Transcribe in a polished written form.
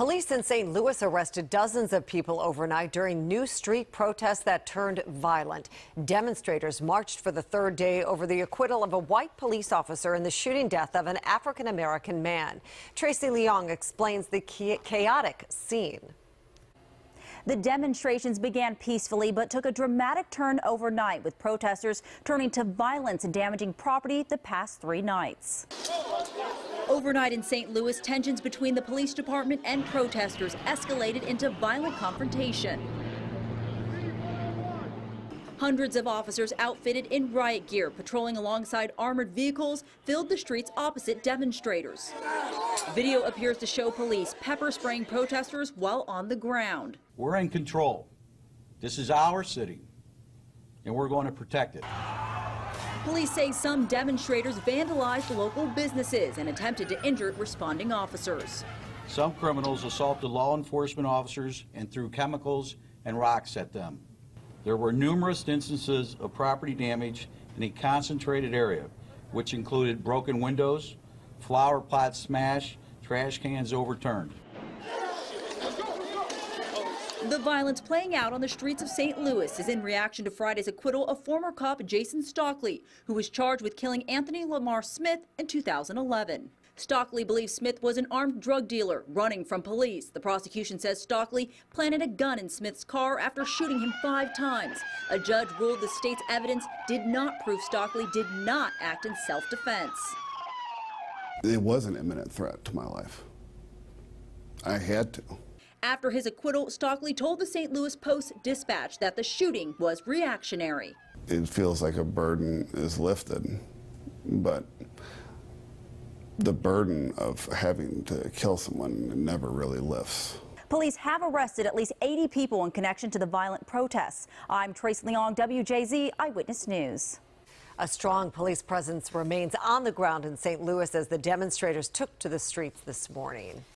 Police in St. Louis arrested dozens of people overnight during new street protests that turned violent. Demonstrators marched for the third day over the acquittal of a white police officer in the shooting death of an African-American man. Tracey Leong explains the chaotic scene. The demonstrations began peacefully but took a dramatic turn overnight, with protesters turning to violence and damaging property the past 3 nights. Overnight in St. Louis, tensions between the police department and protesters escalated into violent confrontation. Hundreds of officers outfitted in riot gear, patrolling alongside armored vehicles, filled the streets opposite demonstrators. Video appears to show police pepper spraying protesters while on the ground. We're in control. This is our city, and we're going to protect it. Police say some demonstrators vandalized local businesses and attempted to injure responding officers. Some criminals assaulted law enforcement officers and threw chemicals and rocks at them. There were numerous instances of property damage in a concentrated area, which included broken windows, flower pots smashed, trash cans overturned. The violence playing out on the streets of St. Louis is in reaction to Friday's acquittal of former cop Jason Stockley, who was charged with killing Anthony Lamar Smith in 2011. Stockley believes Smith was an armed drug dealer running from police. The prosecution says Stockley planted a gun in Smith's car after shooting him 5 times. A judge ruled the state's evidence did not prove Stockley did not act in self-defense. It was an imminent threat to my life. I had to. After his acquittal, Stockley told the St. Louis Post-Dispatch that the shooting was reactionary. It feels like a burden is lifted, but the burden of having to kill someone never really lifts. Police have arrested at least 80 people in connection to the violent protests. I'm Tracey Leong, WJZ Eyewitness News. A strong police presence remains on the ground in St. Louis as the demonstrators took to the streets this morning.